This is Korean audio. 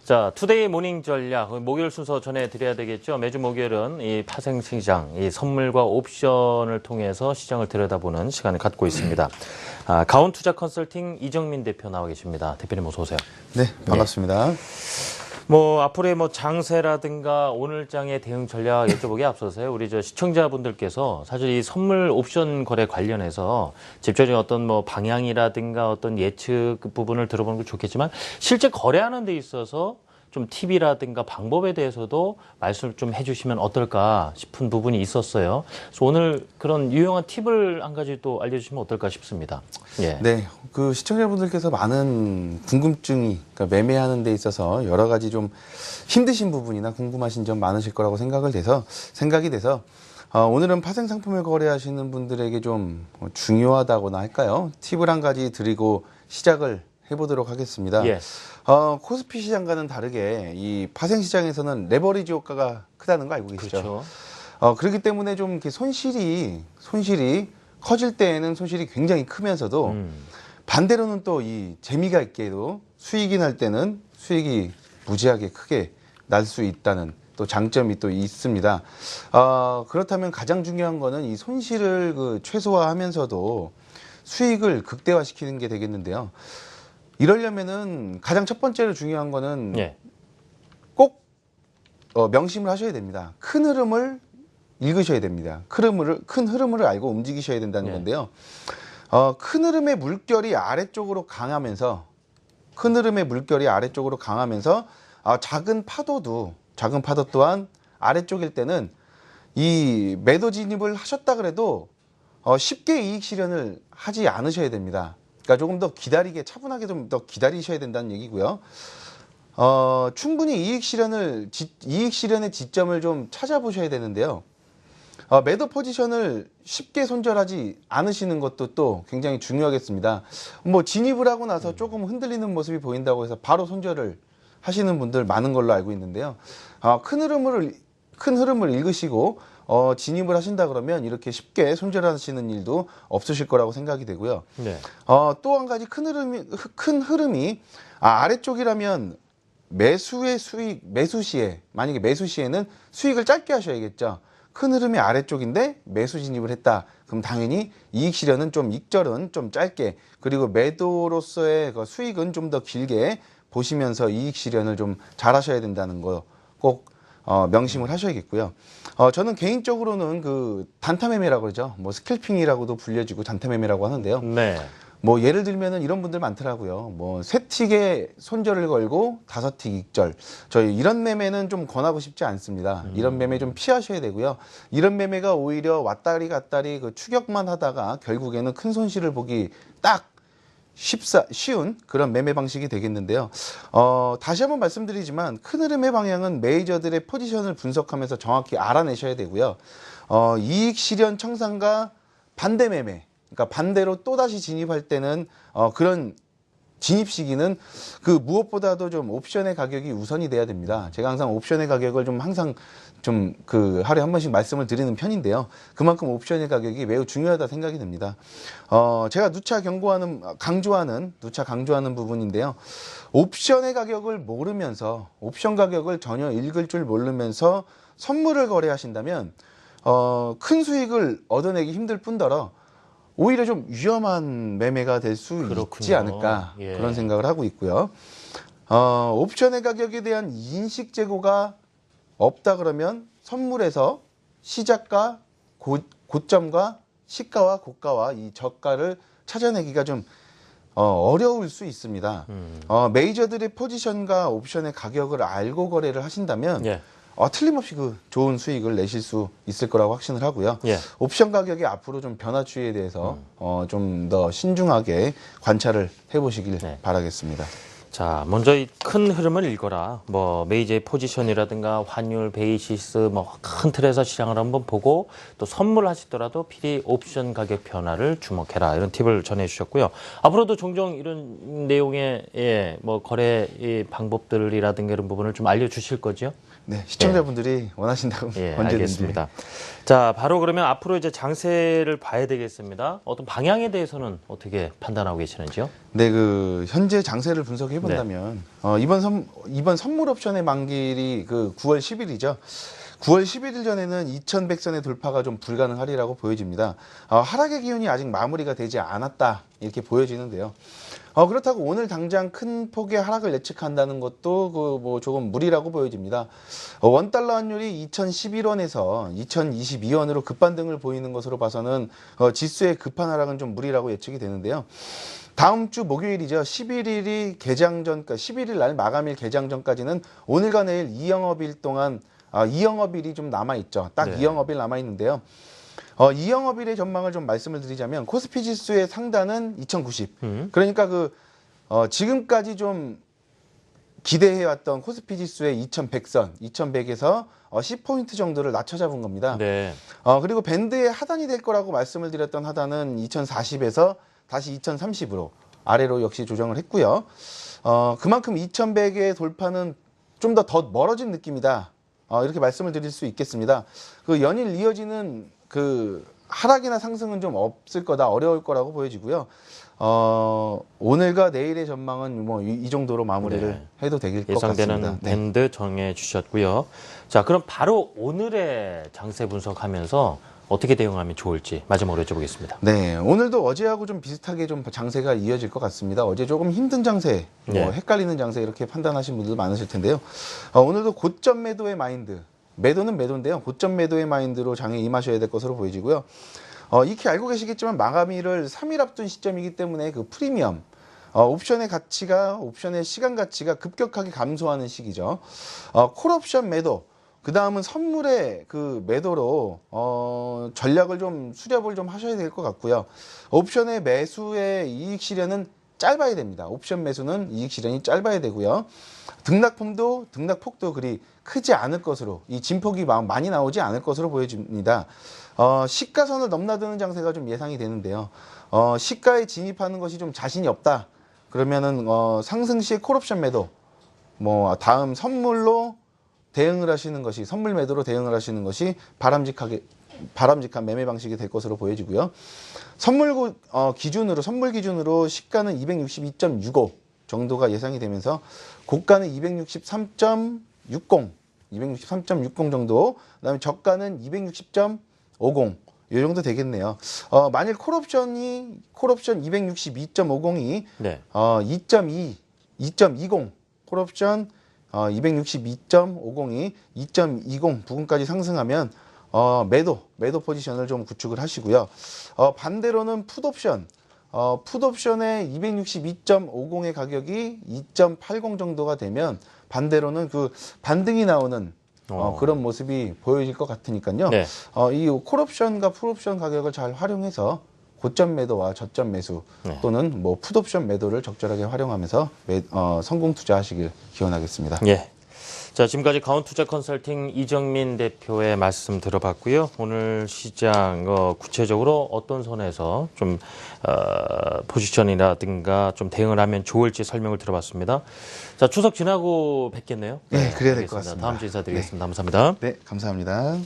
자, 투데이 모닝 전략 목요일 순서 전해드려야 되겠죠. 매주 목요일은 이 파생시장, 이 선물과 옵션을 통해서 시장을 들여다보는 시간을 갖고 있습니다. 가온투자 컨설팅 이정민 대표 나와 계십니다. 대표님 어서 오세요. 네, 반갑습니다. 앞으로의 장세라든가 오늘장의 대응 전략 여쭤보기에 앞서서요. 우리 시청자분들께서 사실 이 선물 옵션 거래 관련해서 집중적인 어떤 방향이라든가 어떤 예측 부분을 들어보는 거 좋겠지만 실제 거래하는 데 있어서 좀 팁이라든가 방법에 대해서도 말씀을 좀 해주시면 어떨까 싶은 부분이 있었어요. 그래서 오늘 그런 유용한 팁을 한 가지 또 알려주시면 어떨까 싶습니다. 예. 네, 그 시청자분들께서 많은 궁금증이, 그러니까 매매하는 데 있어서 여러 가지 좀 힘드신 부분이나 궁금하신 점 많으실 거라고 생각이 돼서 오늘은 파생 상품을 거래하시는 분들에게 좀 중요하다고나 할까요? 팁을 한 가지 드리고 시작을 해보도록 하겠습니다. 예. 코스피 시장과는 다르게 이 파생 시장에서는 레버리지 효과가 크다는 거 알고 계시죠? 그렇죠. 그렇기 때문에 좀 이렇게 손실이 커질 때에는 손실이 굉장히 크면서도 반대로는 또 이 재미가 있게도 수익이 날 때는 수익이 무지하게 크게 날 수 있다는 또 장점이 또 있습니다. 그렇다면 가장 중요한 거는 이 손실을 최소화하면서도 수익을 극대화시키는 게 되겠는데요. 이러려면은 가장 첫 번째로 중요한 거는 예. 꼭 명심을 하셔야 됩니다. 큰 흐름을 읽으셔야 됩니다. 큰 흐름을 알고 움직이셔야 된다는 건데요. 큰 흐름의 물결이 아래쪽으로 강하면서 작은 파도 또한 아래쪽일 때는 이 매도 진입을 하셨다 그래도 쉽게 이익 실현을 하지 않으셔야 됩니다. 그러니까 조금 더 차분하게 좀 더 기다리셔야 된다는 얘기고요. 충분히 이익 실현의 지점을 좀 찾아보셔야 되는데요. 매도 포지션을 쉽게 손절하지 않으시는 것도 또 굉장히 중요하겠습니다. 진입을 하고 나서 조금 흔들리는 모습이 보인다고 해서 바로 손절을 하시는 분들 많은 걸로 알고 있는데요. 큰 흐름을 읽으시고 진입을 하신다 그러면 이렇게 쉽게 손절하시는 일도 없으실 거라고 생각이 되고요. 네. 또 한 가지 큰 흐름이 아래쪽이라면 매수 시에는 수익을 짧게 하셔야겠죠. 큰 흐름이 아래쪽인데 매수 진입을 했다. 그럼 당연히 이익 실현은 익절은 좀 짧게, 그리고 매도로서의 그 수익은 좀 더 길게 보시면서 이익 실현을 좀 잘 하셔야 된다는 거 꼭 명심을 하셔야겠고요. 저는 개인적으로는 그 단타매매라고 그러죠. 스캘핑이라고도 불려지고 단타매매라고 하는데요. 네. 예를 들면은 이런 분들 많더라고요. 세 틱에 손절을 걸고 5틱 익절. 저희 이런 매매는 좀 권하고 싶지 않습니다. 이런 매매 좀 피하셔야 되고요. 이런 매매가 오히려 왔다리 갔다리 추격만 하다가 결국에는 큰 손실을 보기 딱 쉬운 그런 매매 방식이 되겠는데요. 다시 한번 말씀드리지만 큰 흐름의 방향은 메이저들의 포지션을 분석하면서 정확히 알아내셔야 되고요. 이익 실현 청산과 반대 매매, 그러니까 반대로 또다시 진입할 때는 그런 진입 시기는 무엇보다도 좀 옵션의 가격이 우선이 돼야 됩니다. 제가 항상 옵션의 가격을 하루에 한 번씩 말씀을 드리는 편인데요. 그만큼 옵션의 가격이 매우 중요하다 생각이 듭니다. 제가 누차 강조하는 부분인데요. 옵션의 가격을 모르면서, 옵션 가격을 전혀 읽을 줄 모르면서 선물을 거래하신다면 큰 수익을 얻어내기 힘들 뿐더러 오히려 좀 위험한 매매가 될 수 있지 않을까, 예. 그런 생각을 하고 있고요. 옵션의 가격에 대한 인식 제고가 없다 그러면 선물에서 시작가, 고점과 시가와 고가와 이 저가를 찾아내기가 좀 어려울 수 있습니다. 메이저들의 포지션과 옵션의 가격을 알고 거래를 하신다면 예. 틀림없이 좋은 수익을 내실 수 있을 거라고 확신을 하고요. 예. 옵션 가격이 앞으로 좀 변화 추이에 대해서 좀 더 신중하게 관찰을 해보시길 바라겠습니다. 자, 먼저 이 큰 흐름을 읽어라. 메이저의 포지션이라든가 환율, 베이시스, 큰 틀에서 시장을 한번 보고 또 선물하시더라도 필히 옵션 가격 변화를 주목해라. 이런 팁을 전해주셨고요. 앞으로도 종종 이런 내용의 거래 방법들이라든가 이런 부분을 좀 알려주실 거죠? 네, 시청자분들이 원하신다고 언제든지. 알겠습니다. 자, 바로 그러면 앞으로 이제 장세를 봐야 되겠습니다. 어떤 방향에 대해서는 어떻게 판단하고 계시는지요? 네, 현재 장세를 분석해 해본다면 이번 선물 옵션의 만기일이 그 9월 10일이죠. 9월 11일 전에는 2100선의 돌파가 좀 불가능하리라고 보여집니다. 하락의 기운이 아직 마무리가 되지 않았다 이렇게 보여지는데요. 그렇다고 오늘 당장 큰 폭의 하락을 예측한다는 것도 뭐 조금 무리라고 보여집니다. 원달러 환율이 2011원에서 2022원으로 급반등을 보이는 것으로 봐서는 지수의 급한 하락은 좀 무리라고 예측이 되는데요. 다음 주 목요일이죠. 11일이 개장 전까 11일 날 마감일 개장 전까지는 오늘과 내일 2영업일 동안 2영업일이 좀 남아있죠. 딱 네. 2영업일 남아있는데요. 2영업일의 전망을 좀 말씀을 드리자면 코스피 지수의 상단은 2090. 그러니까 지금까지 좀 기대해왔던 코스피 지수의 2100선, 2100에서 10포인트 정도를 낮춰 잡은 겁니다. 네. 그리고 밴드의 하단이 될 거라고 말씀을 드렸던 하단은 2040에서 다시 2030으로 아래로 역시 조정을 했고요. 그만큼 2100의 돌파는 좀 더 멀어진 느낌이다. 이렇게 말씀을 드릴 수 있겠습니다. 그 연일 이어지는 그 하락이나 상승은 좀 없을 거다, 어려울 거라고 보여지고요. 오늘과 내일의 전망은 뭐 이 정도로 마무리를 네. 해도 될 것 같습니다. 예상되는 밴드 정해 주셨고요. 자, 그럼 바로 오늘의 장세 분석하면서 어떻게 대응하면 좋을지 마지막으로 여쭤보겠습니다. 네, 오늘도 어제하고 좀 비슷하게 좀 장세가 이어질 것 같습니다. 어제 조금 힘든 장세, 네. 헷갈리는 장세 이렇게 판단하신 분들 많으실 텐데요. 오늘도 고점 매도의 마인드, 매도는 매도인데요. 고점 매도의 마인드로 장에 임하셔야 될 것으로 보여지고요. 익히 알고 계시겠지만 마감일을 3일 앞둔 시점이기 때문에 그 프리미엄, 옵션의 시간 가치가 급격하게 감소하는 시기죠. 콜옵션 매도, 그 다음은 선물의 그 매도로 전략을 좀 수렵을 좀 하셔야 될 것 같고요. 옵션의 매수의 이익 실현은 짧아야 됩니다. 옵션 매수는 이익 실현이 짧아야 되고요. 등락폭도 그리 크지 않을 것으로, 이 진폭이 많이 나오지 않을 것으로 보여집니다. 시가선을 넘나드는 장세가 좀 예상이 되는데요. 시가에 진입하는 것이 좀 자신이 없다. 그러면은 상승 시에 콜옵션 매도, 뭐 다음 선물로 대응을 하시는 것이, 선물 매도로 대응을 하시는 것이 바람직한 매매 방식이 될 것으로 보여지고요. 선물 기준으로 시가는 262.65 정도가 예상이 되면서 고가는 263.60 정도, 그다음에 저가는 260.50 이 정도 되겠네요. 만일 콜옵션 262.50이 네. 2.20 콜옵션 262.50이 2.20 부근까지 상승하면 매도 포지션을 좀 구축을 하시고요. 반대로는 풋옵션의 262.50의 가격이 2.80 정도가 되면 반대로는 그 반등이 나오는 그런 모습이 보여질 것 같으니까요. 네. 이 콜옵션과 풋옵션 가격을 잘 활용해서 고점 매도와 저점 매수 또는 뭐 풋옵션 매도를 적절하게 활용하면서 성공 투자하시길 기원하겠습니다. 예. 자, 지금까지 가온투자 컨설팅 이정민 대표의 말씀 들어봤고요. 오늘 시장 구체적으로 어떤 선에서 좀 포지션이라든가 좀 대응을 하면 좋을지 설명을 들어봤습니다. 자, 추석 지나고 뵙겠네요. 네, 그래야 될 것 알겠습니다. 같습니다. 다음 주 인사드리겠습니다. 감사합니다. 네, 감사합니다.